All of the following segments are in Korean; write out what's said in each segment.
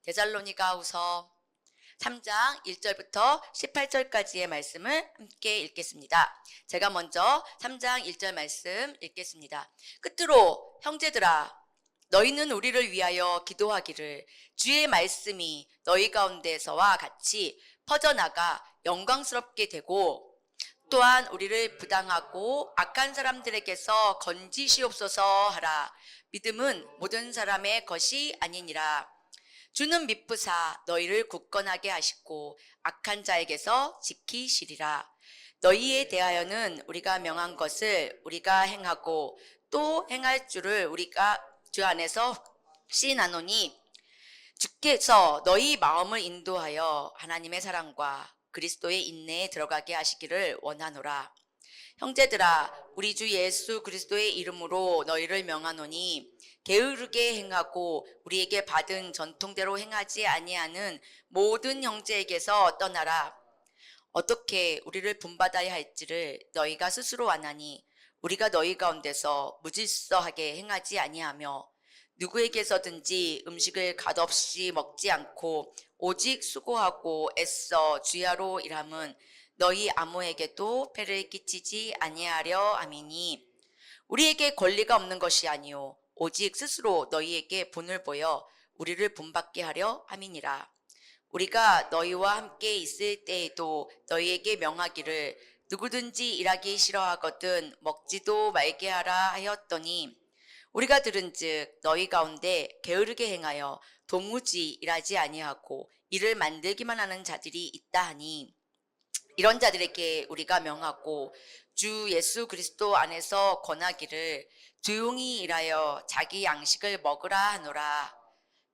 데살로니가후서 3장 1절부터 18절까지의 말씀을 함께 읽겠습니다. 제가 먼저 3장 1절 말씀 읽겠습니다. 끝으로 형제들아, 너희는 우리를 위하여 기도하기를, 주의 말씀이 너희 가운데서와 같이 퍼져나가 영광스럽게 되고, 또한 우리를 부당하고 악한 사람들에게서 건지시옵소서 하라. 믿음은 모든 사람의 것이 아니니라. 주는 미쁘사 너희를 굳건하게 하시고 악한 자에게서 지키시리라. 너희에 대하여는 우리가 명한 것을 우리가 행하고 또 행할 줄을 우리가 주 안에서 시인하노니, 주께서 너희 마음을 인도하여 하나님의 사랑과 그리스도의 인내에 들어가게 하시기를 원하노라. 형제들아, 우리 주 예수 그리스도의 이름으로 너희를 명하노니, 게으르게 행하고 우리에게 받은 전통대로 행하지 아니하는 모든 형제에게서 떠나라. 어떻게 우리를 본받아야 할지를 너희가 스스로 아나니, 우리가 너희 가운데서 무질서하게 행하지 아니하며 누구에게서든지 음식을 갓없이 먹지 않고 오직 수고하고 애써 주야로 일함은 너희 아무에게도 폐를 끼치지 아니하려 함이니, 우리에게 권리가 없는 것이 아니요 오직 스스로 너희에게 본을 보여 우리를 본받게 하려 함이니라. 우리가 너희와 함께 있을 때에도 너희에게 명하기를, 누구든지 일하기 싫어하거든 먹지도 말게 하라 하였더니, 우리가 들은즉 너희 가운데 게으르게 행하여 도무지 일하지 아니하고 일을 만들기만 하는 자들이 있다 하니, 이런 자들에게 우리가 명하고 주 예수 그리스도 안에서 권하기를, 조용히 일하여 자기 양식을 먹으라 하노라.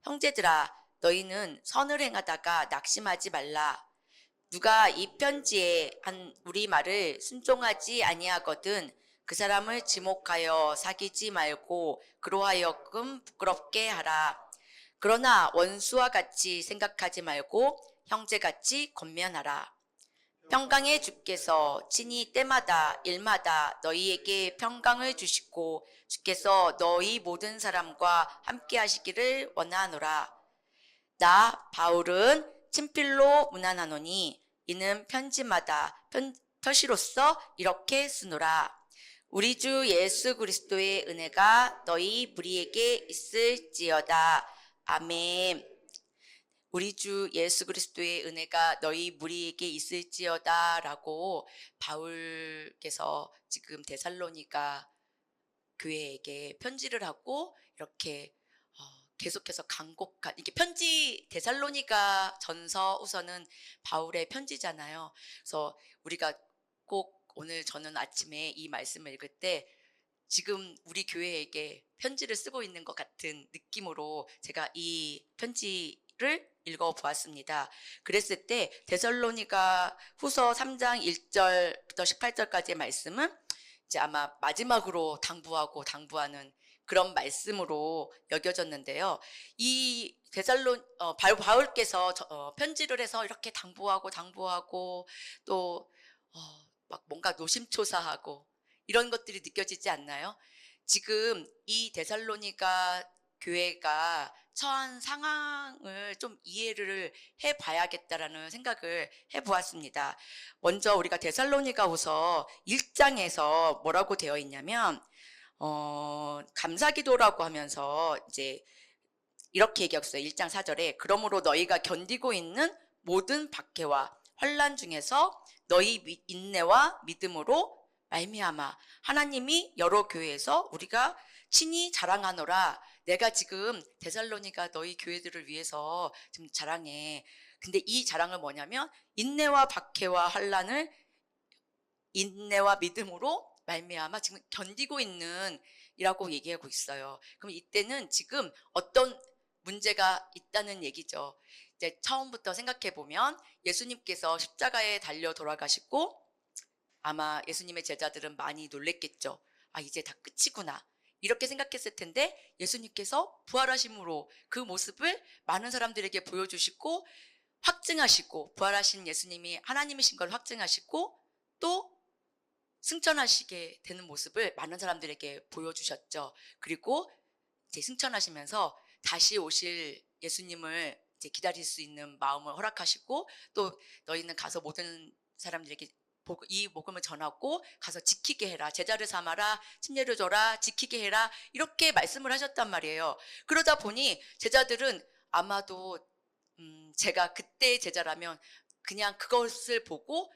형제들아, 너희는 선을 행하다가 낙심하지 말라. 누가 이 편지에 한 우리 말을 순종하지 아니하거든 그 사람을 지목하여 사귀지 말고 그로하여금 부끄럽게 하라. 그러나 원수와 같이 생각하지 말고 형제같이 권면하라. 평강의 주께서 친히 때마다 일마다 너희에게 평강을 주시고 주께서 너희 모든 사람과 함께 하시기를 원하노라. 나 바울은 친필로 문안하노니, 이는 편지마다 표시로써 이렇게 쓰노라. 우리 주 예수 그리스도의 은혜가 너희 무리에게 있을지어다. 아멘. 우리 주 예수 그리스도의 은혜가 너희 무리에게 있을지어다 라고 바울께서 지금 데살로니가 교회에게 편지를 하고 이렇게 계속해서 간곡한, 이게 편지, 데살로니가 전서 후서는 바울의 편지잖아요. 그래서 우리가 꼭 오늘 저는 아침에 이 말씀을 읽을 때 지금 우리 교회에게 편지를 쓰고 있는 것 같은 느낌으로 제가 이 편지를 읽어보았습니다. 그랬을 때 데살로니가 후서 3장 1절부터 18절까지의 말씀은 이제 아마 마지막으로 당부하는 그런 말씀으로 여겨졌는데요. 이 바울께서 편지를 해서 이렇게 당부하고 또 막 뭔가 노심초사하고 이런 것들이 느껴지지 않나요? 지금 이 데살로니가 교회가 처한 상황을 좀 이해를 해봐야겠다라는 생각을 해보았습니다. 먼저 우리가 데살로니가후서 1장에서 뭐라고 되어 있냐면, 감사기도라고 하면서 이제 이렇게 얘기했어요. 1장 4절에 그러므로 너희가 견디고 있는 모든 박해와 환난 중에서 너희 인내와 믿음으로 말미암아 하나님이 여러 교회에서 우리가 친히 자랑하노라. 내가 지금 데살로니가 너희 교회들을 위해서 지금 자랑해. 근데 이 자랑은 뭐냐면 인내와 박해와 환난을 인내와 믿음으로 말미암아 지금 견디고 있는 이라고 얘기하고 있어요. 그럼 이때는 지금 어떤 문제가 있다는 얘기죠. 이제 처음부터 생각해 보면 예수님께서 십자가에 달려 돌아가시고 아마 예수님의 제자들은 많이 놀랬겠죠. 아, 이제 다 끝이구나. 이렇게 생각했을 텐데 예수님께서 부활하심으로 그 모습을 많은 사람들에게 보여주시고 확증하시고, 부활하신 예수님이 하나님이신 걸 확증하시고 또 승천하시게 되는 모습을 많은 사람들에게 보여주셨죠. 그리고 이제 승천하시면서 다시 오실 예수님을 이제 기다릴 수 있는 마음을 허락하시고, 또 너희는 가서 모든 사람들에게 이 복음을 전하고 가서 지키게 해라. 제자를 삼아라. 침례를 줘라. 지키게 해라. 이렇게 말씀을 하셨단 말이에요. 그러다 보니 제자들은 아마도 제가 그때 제자라면 그냥 그것을 보고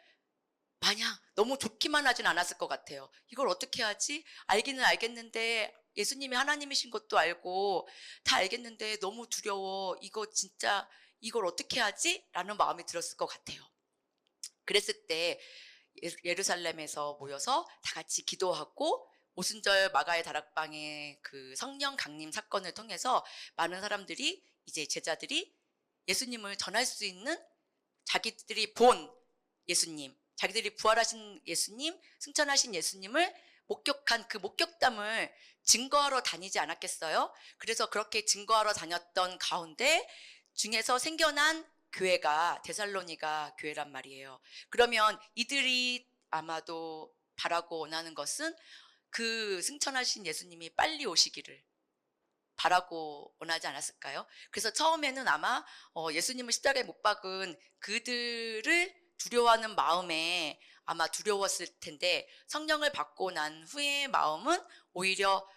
마냥 너무 좋기만 하진 않았을 것 같아요. 이걸 어떻게 하지? 알기는 알겠는데, 예수님이 하나님이신 것도 알고 다 알겠는데 너무 두려워. 이거 진짜 이걸 어떻게 하지? 라는 마음이 들었을 것 같아요. 그랬을 때 예루살렘에서 모여서 다 같이 기도하고, 오순절 마가의 다락방의 그 성령 강림 사건을 통해서 많은 사람들이, 이제 제자들이 예수님을 전할 수 있는, 자기들이 본 예수님, 자기들이 부활하신 예수님, 승천하신 예수님을 목격한 그 목격담을 증거하러 다니지 않았겠어요? 그래서 그렇게 증거하러 다녔던 가운데 중에서 생겨난 교회가 데살로니가 교회란 말이에요. 그러면 이들이 아마도 바라고 원하는 것은 그 승천하신 예수님이 빨리 오시기를 바라고 원하지 않았을까요? 그래서 처음에는 아마 예수님을 십자가에 못 박은 그들을 두려워하는 마음에 아마 두려웠을 텐데, 성령을 받고 난 후의 마음은 오히려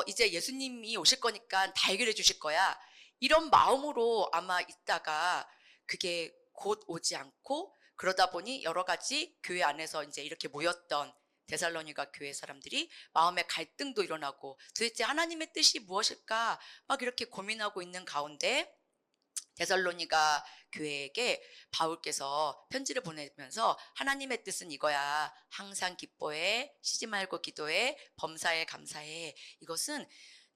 이제 예수님이 오실 거니까 다 해결해 주실 거야, 이런 마음으로 아마 있다가 그게 곧 오지 않고, 그러다 보니 여러 가지 교회 안에서 이제 이렇게 모였던 데살로니가 교회 사람들이 마음의 갈등도 일어나고, 도대체 하나님의 뜻이 무엇일까 막 이렇게 고민하고 있는 가운데 데살로니가 교회에게 바울께서 편지를 보내면서, 하나님의 뜻은 이거야. 항상 기뻐해, 쉬지 말고 기도해, 범사에 감사해. 이것은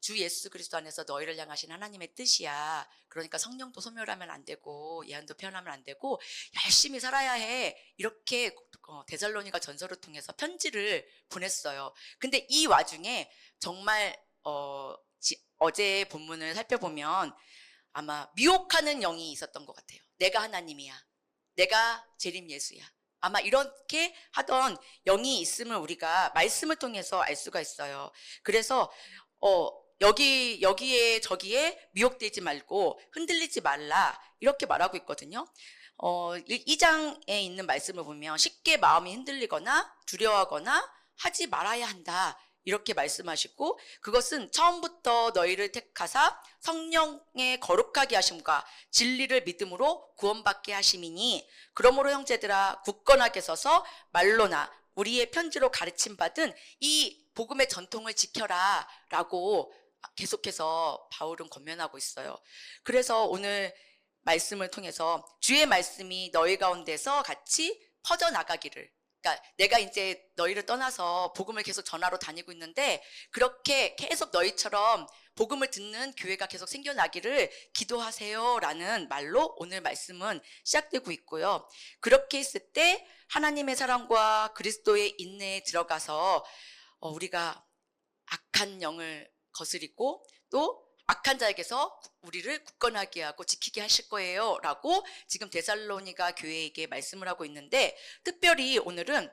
주 예수 그리스도 안에서 너희를 향하신 하나님의 뜻이야. 그러니까 성령도 소멸하면 안 되고 예언도 표현하면 안 되고 열심히 살아야 해. 이렇게 데살로니가 전서를 통해서 편지를 보냈어요. 근데 이 와중에 정말 어제 본문을 살펴보면 아마 미혹하는 영이 있었던 것 같아요. 내가 하나님이야. 내가 재림 예수야. 아마 이렇게 하던 영이 있음을 우리가 말씀을 통해서 알 수가 있어요. 그래서 여기에 저기에 미혹되지 말고 흔들리지 말라, 이렇게 말하고 있거든요. 2장에 있는 말씀을 보면 쉽게 마음이 흔들리거나 두려워하거나 하지 말아야 한다, 이렇게 말씀하시고, 그것은 처음부터 너희를 택하사 성령의 거룩하게 하심과 진리를 믿음으로 구원받게 하심이니, 그러므로 형제들아 굳건하게 서서 말로나 우리의 편지로 가르침 받은 이 복음의 전통을 지켜라 라고 계속해서 바울은 권면하고 있어요. 그래서 오늘 말씀을 통해서 주의 말씀이 너희 가운데서 같이 퍼져나가기를, 그러니까 내가 이제 너희를 떠나서 복음을 계속 전하러 다니고 있는데 그렇게 계속 너희처럼 복음을 듣는 교회가 계속 생겨나기를 기도하세요 라는 말로 오늘 말씀은 시작되고 있고요. 그렇게 했을 때 하나님의 사랑과 그리스도의 인내에 들어가서 우리가 악한 영을 거스리고 또 악한 자에게서 우리를 굳건하게 하고 지키게 하실 거예요 라고 지금 데살로니가 교회에게 말씀을 하고 있는데, 특별히 오늘은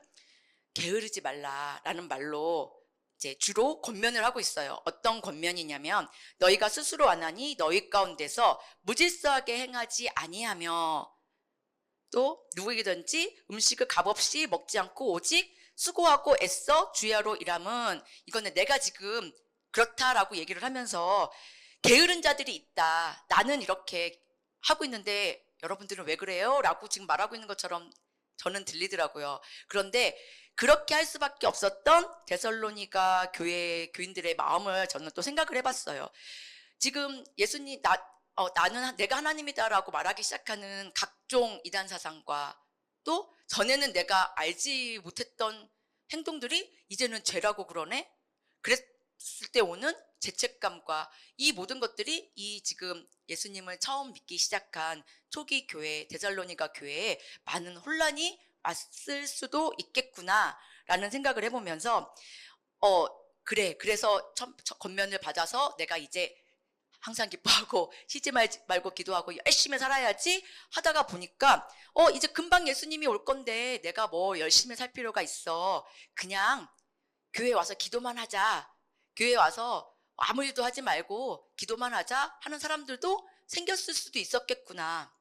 게으르지 말라라는 말로 이제 주로 권면을 하고 있어요. 어떤 권면이냐면, 너희가 스스로 안 하니 너희 가운데서 무질서하게 행하지 아니하며, 또 누구에게든지 음식을 값없이 먹지 않고 오직 수고하고 애써 주야로 일함은, 이거는 내가 지금 그렇다라고 얘기를 하면서 게으른 자들이 있다, 나는 이렇게 하고 있는데 여러분들은 왜 그래요? 라고 지금 말하고 있는 것처럼 저는 들리더라고요. 그런데 그렇게 할 수밖에 없었던 데살로니가 교회 교인들의 마음을 저는 또 생각을 해봤어요. 지금 예수님 나는 내가 하나님이다라고 말하기 시작하는 각종 이단 사상과, 또 전에는 내가 알지 못했던 행동들이 이제는 죄라고 그러네? 그랬을 때 오는 죄책감과 이 모든 것들이 이 지금 예수님을 처음 믿기 시작한 초기 교회 데살로니가 교회에 많은 혼란이 왔을 수도 있겠구나라는 생각을 해보면서 그래서 권면을 받아서 내가 이제 항상 기뻐하고 쉬지 말고 기도하고 열심히 살아야지 하다가 보니까 이제 금방 예수님이 올 건데 내가 뭐 열심히 살 필요가 있어. 그냥 교회 와서 기도만 하자. 교회 와서 아무 일도 하지 말고 기도만 하자 하는 사람들도 생겼을 수도 있었겠구나.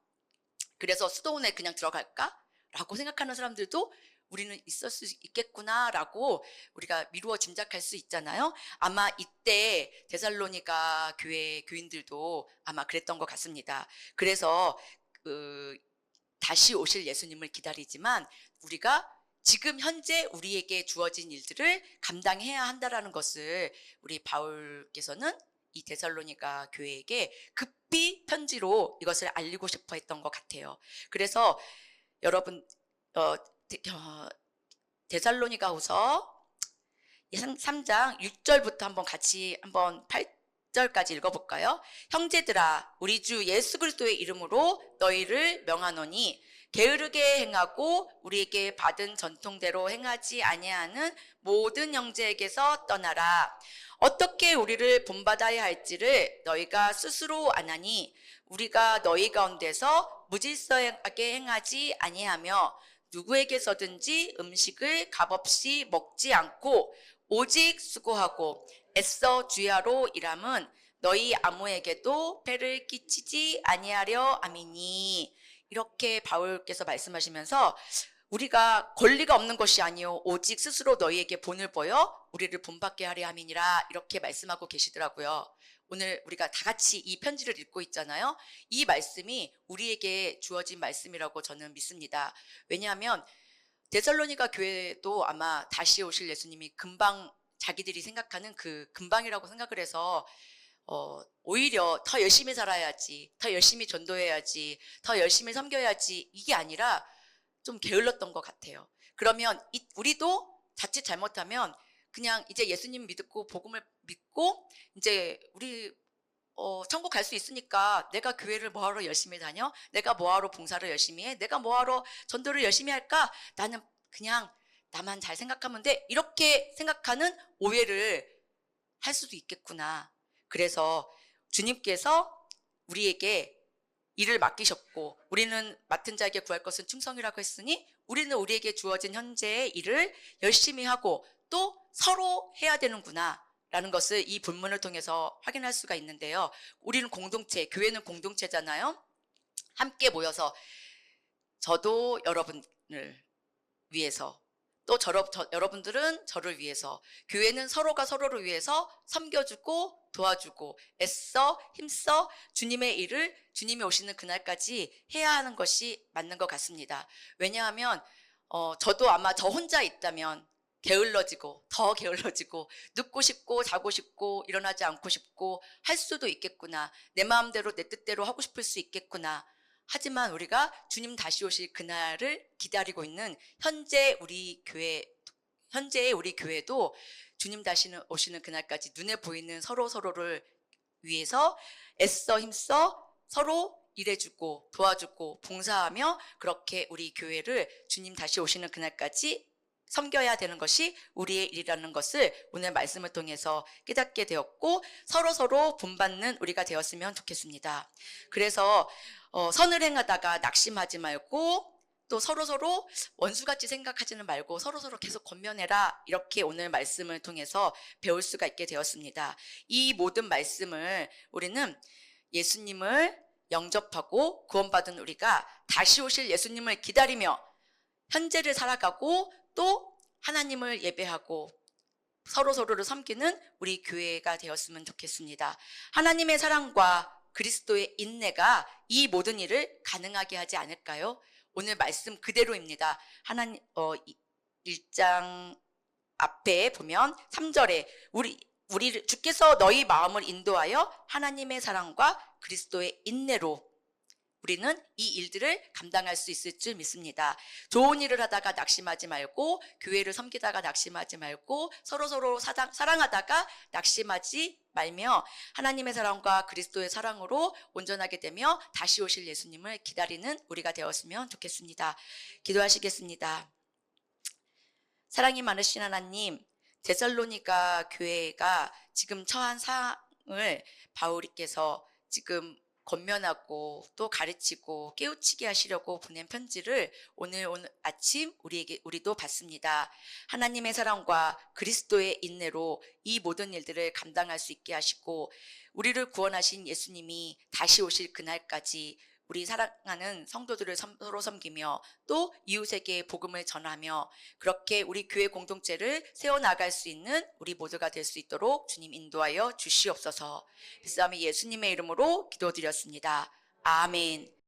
그래서 수도원에 그냥 들어갈까? 라고 생각하는 사람들도 우리는 있을 수 있겠구나라고 우리가 미루어 짐작할 수 있잖아요. 아마 이때 데살로니가 교회 교인들도 아마 그랬던 것 같습니다. 그래서 다시 오실 예수님을 기다리지만 우리가 지금 현재 우리에게 주어진 일들을 감당해야 한다라는 것을 우리 바울께서는 이 데살로니가 교회에게 급히 편지로 이것을 알리고 싶어 했던 것 같아요. 그래서 여러분 데살로니가후서 3장 6절부터 한번 같이 한번 8절까지 읽어볼까요? 형제들아, 우리 주 예수 그리스도의 이름으로 너희를 명하노니 게으르게 행하고 우리에게 받은 전통대로 행하지 아니하는 모든 형제에게서 떠나라. 어떻게 우리를 본받아야 할지를 너희가 스스로 아나니 우리가 너희 가운데서 무질서하게 행하지 아니하며 누구에게서든지 음식을 값없이 먹지 않고 오직 수고하고 애써 주야로 일함은 너희 아무에게도 폐를 끼치지 아니하려 함이니. 이렇게 바울께서 말씀하시면서 우리가 권리가 없는 것이 아니요 오직 스스로 너희에게 본을 보여 우리를 본받게 하려 함이니라, 이렇게 말씀하고 계시더라고요. 오늘 우리가 다 같이 이 편지를 읽고 있잖아요. 이 말씀이 우리에게 주어진 말씀이라고 저는 믿습니다. 왜냐하면 데살로니가 교회도 아마 다시 오실 예수님이 금방, 자기들이 생각하는 그 금방이라고 생각을 해서 오히려 더 열심히 살아야지, 더 열심히 전도해야지, 더 열심히 섬겨야지, 이게 아니라 좀 게을렀던 것 같아요. 그러면 우리도 자칫 잘못하면 그냥 이제 예수님 믿고 복음을 믿고 이제 우리 천국 갈 수 있으니까 내가 교회를 뭐하러 열심히 다녀? 내가 뭐하러 봉사를 열심히 해? 내가 뭐하러 전도를 열심히 할까? 나는 그냥 나만 잘 생각하면 돼. 이렇게 생각하는 오해를 할 수도 있겠구나. 그래서 주님께서 우리에게 일을 맡기셨고 우리는 맡은 자에게 구할 것은 충성이라고 했으니 우리는 우리에게 주어진 현재의 일을 열심히 하고 또 서로 해야 되는구나 라는 것을 이 본문을 통해서 확인할 수가 있는데요. 우리는 공동체, 교회는 공동체잖아요. 함께 모여서 저도 여러분을 위해서, 또 여러분들은 저를 위해서, 교회는 서로가 서로를 위해서 섬겨주고 도와주고 애써 힘써 주님의 일을 주님이 오시는 그날까지 해야 하는 것이 맞는 것 같습니다. 왜냐하면 저도 아마 저 혼자 있다면 게을러지고 더 게을러지고 눕고 싶고 자고 싶고 일어나지 않고 싶고 할 수도 있겠구나. 내 마음대로 내 뜻대로 하고 싶을 수 있겠구나. 하지만 우리가 주님 다시 오실 그날을 기다리고 있는 현재의 우리 교회도 주님 다시 오시는 그날까지 눈에 보이는 서로를 위해서 애써 힘써 서로 일해주고 도와주고 봉사하며 그렇게 우리 교회를 주님 다시 오시는 그날까지 섬겨야 되는 것이 우리의 일이라는 것을 오늘 말씀을 통해서 깨닫게 되었고 서로 본받는 우리가 되었으면 좋겠습니다. 그래서 선을 행하다가 낙심하지 말고 또 서로 원수같이 생각하지는 말고 서로 계속 권면해라, 이렇게 오늘 말씀을 통해서 배울 수가 있게 되었습니다. 이 모든 말씀을 우리는 예수님을 영접하고 구원받은 우리가 다시 오실 예수님을 기다리며 현재를 살아가고 또 하나님을 예배하고 서로를 섬기는 우리 교회가 되었으면 좋겠습니다. 하나님의 사랑과 그리스도의 인내가 이 모든 일을 가능하게 하지 않을까요? 오늘 말씀 그대로입니다. 1장 앞에 보면 3절에 우리 주께서 너희 마음을 인도하여 하나님의 사랑과 그리스도의 인내로 우리는 이 일들을 감당할 수 있을 줄 믿습니다. 좋은 일을 하다가 낙심하지 말고 교회를 섬기다가 낙심하지 말고 서로 사랑하다가 낙심하지 말며 하나님의 사랑과 그리스도의 사랑으로 온전하게 되며 다시 오실 예수님을 기다리는 우리가 되었으면 좋겠습니다. 기도하시겠습니다. 사랑이 많으신 하나님, 데살로니가 교회가 지금 처한 상황을 바울이께서 지금 권면하고 또 가르치고 깨우치게 하시려고 보낸 편지를 오늘 아침 우리도 받습니다. 하나님의 사랑과 그리스도의 인내로 이 모든 일들을 감당할 수 있게 하시고 우리를 구원하신 예수님이 다시 오실 그날까지 우리 사랑하는 성도들을 서로 섬기며 또 이웃에게 복음을 전하며 그렇게 우리 교회 공동체를 세워나갈 수 있는 우리 모두가 될 수 있도록 주님 인도하여 주시옵소서. 그 다음에 예수님의 이름으로 기도드렸습니다. 아멘.